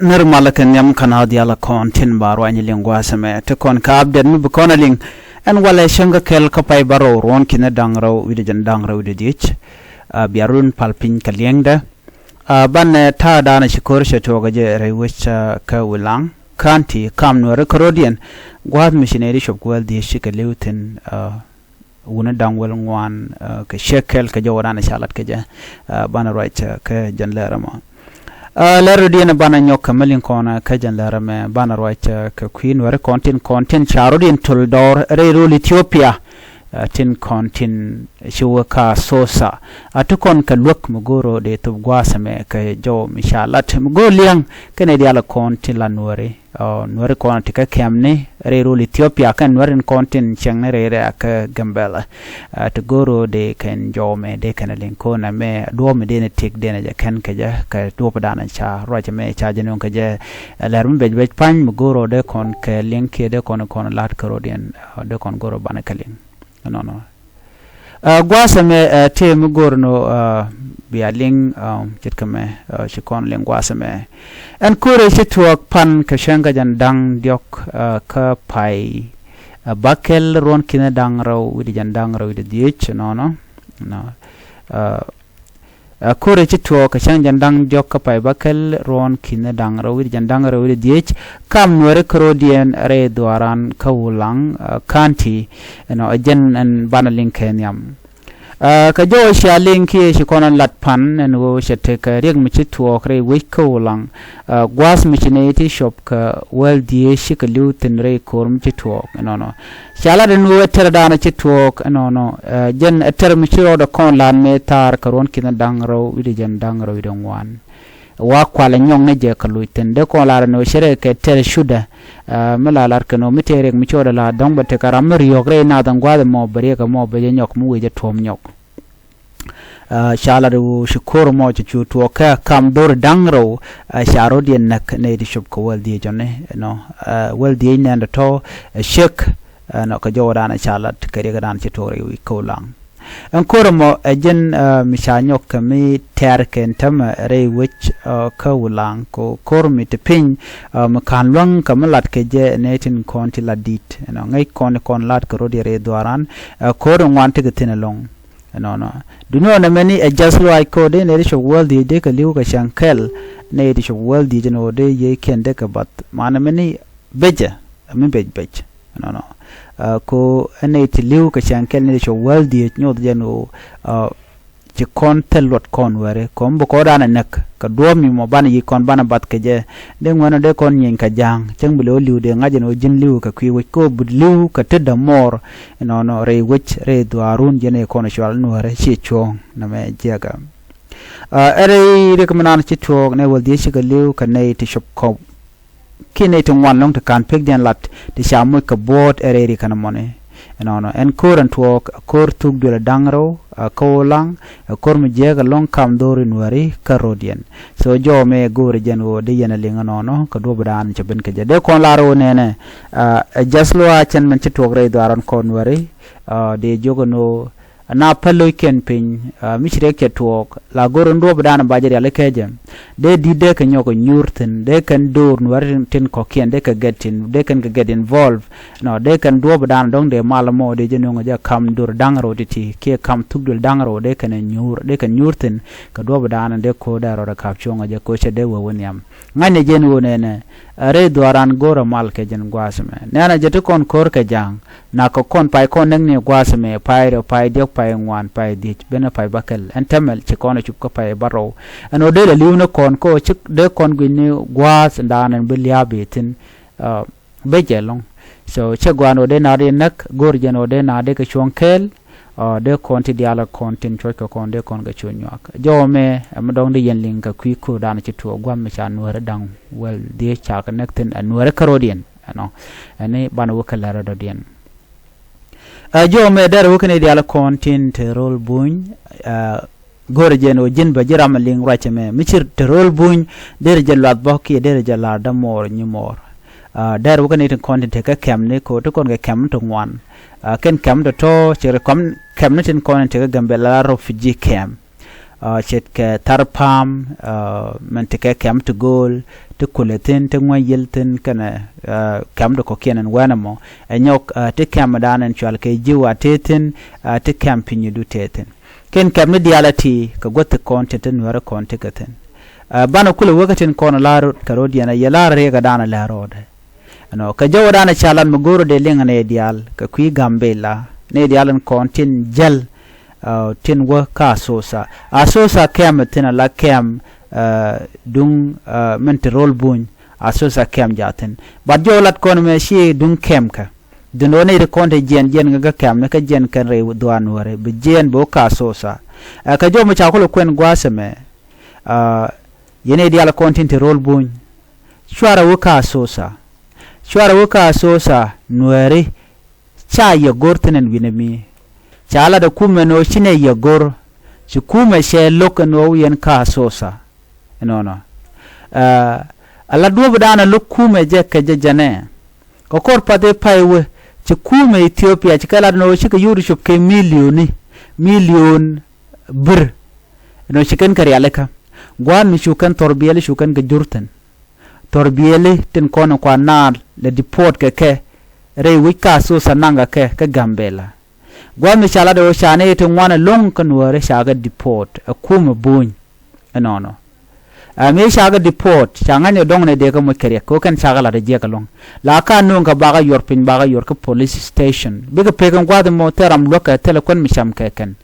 normal kan yam kana diala kon tin baro ani lingwa same te kon ka abden mi bukona ling en wala shanga kel ka pai baro ron kina dangraw wide jan dangraw de dich biarun palpin kaliengda ban ta dana shikor shato gaje rewcha ka Ulang kanti kam no rekordian gwad missionary shop gwal di shikaleutin wuna dangwel ngwan ka shekel ka jawdana shalat ka ja bana right ka jan lerama lero diena bana nyoka melin kona ka jan lerame bana right ka queen were content charodin tuldor rerul Ethiopia tin kontin shuwaka sosa atukon ka lok mugoro de to gwasame ka jo mishalat mugo liang kene diala kontin la nueri konti ka kemne rerul Ethiopia kan nuerin kontin changne rere ka gambella to goro de kan jo me de kan len kona me do me de ne tik de ne ja kan ka ja ka do padana cha roja me cha jenon ka ja larum bej pan mugoro de kon ka link de kon lat karodian de kon goro bana kalin no gwasame te mugorno bialing chitkame shikon ling gwasame en kure chituak pan ka shanga jan dang diok ka pai bakel ron kina dang raw widi jan dang raw widi diech no kure chituak ka shanga jan dang diok ka pai bakel ron kina dang raw widi jan dang raw widi diech kam nuere krodien re duaran ka Ulang kanti jen en banaling kenyam ka jo sha linki shikonan latpan en go shete ka reg michituak re wik ka Ulang gwas michinati shop ka wel die shikalu tin re kor michituak no shala den wo terdana chituak no jen eter michiro da kon lan metar karon kina dangro widi jen dangro widi ngwan wa kwala nyong ne je kaluiten de ko lar no shere ke tel shuda melalar ke no mitere mi choda la dong bate karam riyogre na dan gwa mo bare ka mo be nyok mu je tom nyok shala ru shukor mo chu to ka kam dor dangro sharo dien nak ne di shub ko wal di jonne no wal di ne and to shek no ka joda na shala kare ga dan chitore wi ko lang ancora mo jen mishanyo kami terken tam re wich ka Ulang ko kormi te pin makan long kamalat ke je netin konti ladit ngai kon lat ko rodi re dwaran ko ron wante ke tinalong no duno na meni jaslo ai ko de ne sho world de ka liu ka shankel ne de sho world de no de ye ken de ka bat mana meni beje amin bej no ko ene ti liu ka shankel ne sho world de nyod jeno ci kon telot kon ware ko mbo ko dana nek ka domi mo bana yi kon bana bat ke je de ngono de kon nyen ka jang ceng bulo liu de ngaje no jin liu ka kwi ko bud liu ka tedda mor no re wich re duarun jene kon shwal no re chi chong na me jega ere rekomendana ci chong ne wal de shi ka liu ka ne ti shop ko kine to wan long to kan pek den lat ti shamu ka bot ere ri kana mone no en current work kor tug de dangro ko Ulang kor mi jega long kam dori nuari karodian so jo me gore jen wo de yena linga no ka do bran ci ben ke de kon laro nene jaslo a chen men ci togre daran kon nuari de jogono na palo ken pin misre ke tok la goro ndo bran bajari ale keje de di de ka nyoko nyurten de kan dor nuari tin ko ken de ka getin de kan get involved no de kan do bran dong de malamo de jeno ja kam dur dangro diti ke kam tugdul dangro de kan nyurten ka do bran de ko daro da kapchonga je ko che de wonyam ngane jen wonene re dwaran goro mal ke jen gwasme nana je to kon kor ke jang na ko kon pai kon neng ne gwasme pai de pai ngwan pai dich bena pai bakel entamel che kon chup ko pai baro ano de liuna kon ko chik de kon gwini gwas ndanan bilia bitin bejelong so che gwano de na de nak gorjeno de na de ka chonkel de konti diala kontin choy ko kon de kon ga chonyak jome amdong de yen linga kwi ko dana ci to gwam mi chan wara dang wel de cha ka nekten anwara karodien ano ani bana wakala do dien jome der wukene diala kontin te rol buñ gorjeno jin ba jiram ling racheme michir te rol buñ der jelat bokki der jala da mor nyimor der wukene te kontin te ka kemne ko to kon ga kem to ngwan ken kem to chere kom kem ne tin kon te gambella refugee camp chet ke tarpam men te ke kem to gol te kuletin te ngoyeltin kana kem do ko kenen wanamo enyok te kem danen chwal ke jiwa tetin te kem pinyu du tetin ken kem ne dialati ka gotte konteten wara kontekaten bana kula wakatin kono laro karodiana yala rega dana larode no ka jawo dana chalan magoro de lenga ne dial ka kui gambella ne dialan kontin jel tin wa ka sosa asosa kem tin la kem dung mente rol buñ asosa kem jaten bad jolat kono me shi dung kem ka duno ne konte jen nga kem ne ka jen kan re duan wore be jen bo ka sosa ka jo mo chakolo kwen gwaseme yene diala kontin te rol buñ shwara wa ka sosa nueri cha ya gortenen winemi chala da kume no shine ya gor shi kume she lokano yen ka sosa no ala duob dana lok kume je ka jane ko kor pade paiwe ci kume Ethiopia ci kala no shi ka yuru shop ke million bir no shi kan kare alaka gwan mi shukan torbiyele shukan ga jurtan torbiyele tin kono kwa na le deport ke re wika sosa nanga ke ka gambella gwan mi chala do shane to ngwana long kan wore shaga deport a kuma buñ no me shaga deport shanga ne dong ne de ko mo kere ko kan shaga la de je ka long la ka no ga baga yorpin baga yor ko police station biga pegan gwada mo teram loka telekon mi sham ke kan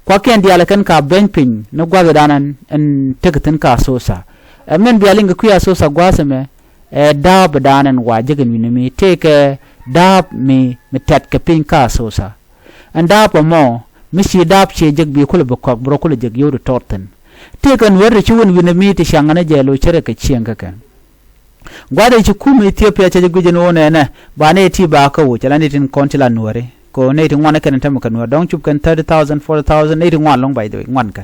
kwa ken diala kan ka benpin no gwada danan en tegatin ka sosa men bialinga kuya sosa gwaseme dab danan wajigen winimi teke dab mi tet ke pin ka sosa anda pa mo mishi dab che jeg bi kula bokok bro kula jeg yodo torten tekan werre chi won winimi te shangana jelo chere ka chienga kan gwada chi kuma Ethiopia che gujen wona na ba ne ti ba ka wo chalani tin kontila nuore ko ne ti ngwana kan tam kan dong chup kan 30,000 40,000 ne ti ngwan long by the way ngwan ka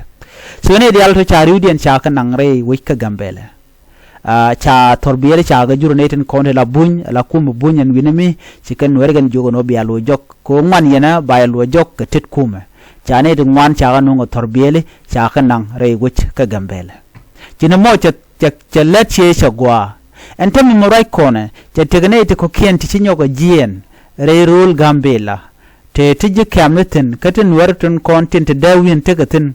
so ne di alto chari dien cha kan nangre wika gambella cha torbiere cha ga juro ne tin kontila buñ la kuma buñan winimi ci kan nuore gan jogo no bialo jok ko ngwan yana ba lo jok ka tit kuma cha ne ti ngwan cha ga no torbiele cha kan nang re wich ka gambella ci ne mo cha let che gwa entam mo rai kone cha tegne te ko kien ti nyogo jien re rule gambella te tije kameten katen werton content dawin tegatin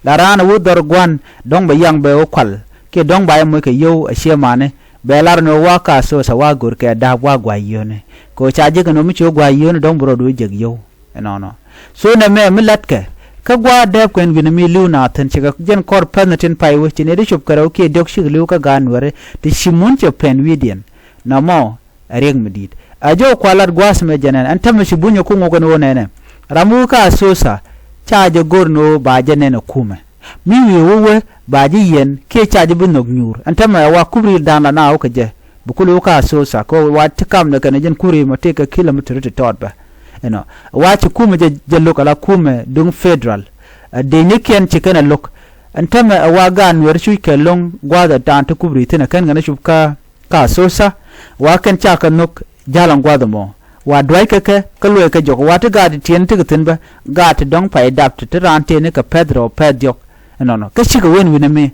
larana wudor gwan dong ba yang ba okwal ke dong ba mo ke yo ashemane belar no waka so sa wagur ke da wa gwayone ko chaje no mi cho gwayone dong bro do jeg yo no so na me milat ke ka gwa de kwen bin mi luna tan chiga jen kor penatin pai wo chine de chup karo ke dok shig lu ka ganware te shimun che pen widien na mo reg medit ajo kwalat gwas me janen antam shi bunyo ku ngogo no nene ramu ka sosa chaje gorno ba janen kuma mi wi wowe ba ji yen ke chaje bin nog nyur antam wa kubri dana na o ka je bukulu ka sosa ko wa tikam na kan jen kuri mo te ka kilometer te todba eno wa ci kuma je lokala kuma dung federal de niken ci kana lok antam wa gan wer shu ke long gwada tan ta kubri tana kan gana shubka ka sosa wa kan cha kan nok jalan gwada mo wa dwai ka kalwe ka jok wa ta gadi tien tigitin ba gati dong pa adapt to rante ne ka pedro pedjok no ka shiga wen winame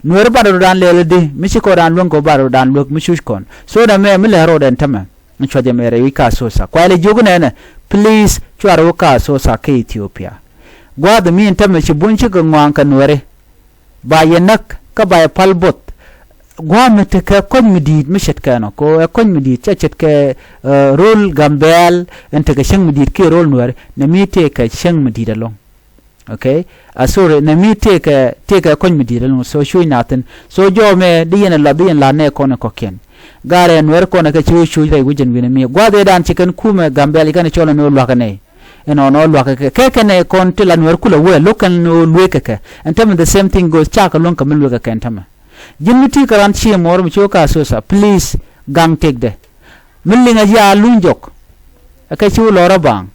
nuer baro dan lele de mi shi ko dan longo baro dan lok mi shush kon so da me mi lero den tama mi choje mere wi ka sosa kwale jogu ne please chwaro ka sosa ke Ethiopia gwada mi tama shi bunchi ga ngwanka nuere ba yenak ka ba palbot gwamnati ka kon midid mishet kana ko kon midid chachet ke rol gambel ente ka shang midid ke rol nuer na mite ka shang midid along okay asore na mite ka kon midid along so shu naten so jo me diyen la ne kon ko ken gare nuer kon ka shu re wujen wina mi gwade dan chicken kuma gambel kana chola no lwa kane eno no lwa ka kane kon tila nuer kula we lokan no lweka ka and the same thing goes chaka lon ka milweka ka entama jimmiti karan chi mor mi choka sosa please gang take de millinga ya lunjok aka chi lora bang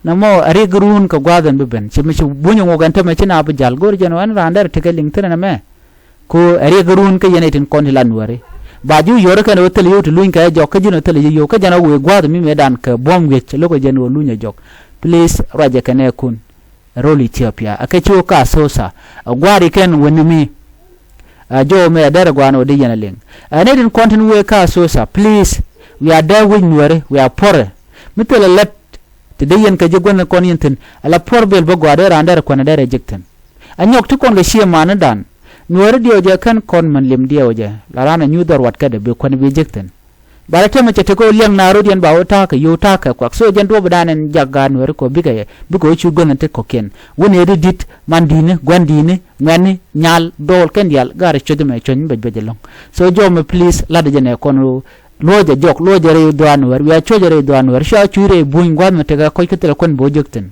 namo ari grun ka gwadan beben chi mi bunyo ngoganta me china bu jal gor jeno an randar tikeling tena me ko ari grun ka yenetin kondilan wari baju yore ka no tel yotu luin ka jok ka jino tel yo ka jana we gwad mi medan ka bom wech loko jeno lunya jok please raje ka ne kun role Ethiopia akachi ka sosa gwari ken wenimi jo me adara gwano de yanaling nedin kontin we ka sosa please we are there with Nuer we are poor mitela let de yen ka jigwan kon yintin ala poor bel bo gwade randar kon da rejecten anyok to kon ga shi manadan Nuer dio je kan kon man lim dio je larana new dor wat ka de be kon be jekten bara tema te ko liang naru dien ba ota ka yota ka kwak so jen do badanen jagga Nuer ko biga bigo chu gon te ko ken woni redit mandine gwandine ngani nyal dol ken yal gare chodme chon be long so jom please lade jene kon loje jok loje re doan Nuer we chojere doan Nuer sha chure buin gwan te ga ko ketel kon bo jekten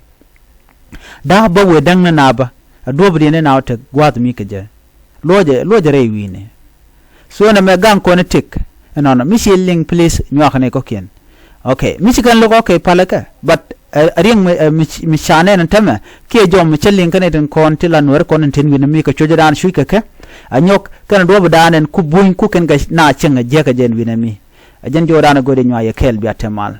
da ba we dang na ba do bdine na te gwad mi ke je loje re wine so na me gang ko ne tik no michel ling please nyakane ko ken okay michigan lo okay palaka but ring mi chane nan tama ke jom michel ling kan den kon tila Nuer kon tin wina mi ko chojadan shu ke anyok kan do badanen ku buin ku ken ga na chenga je ka jen wina mi ajen jodana gode nyaya kel bi atemal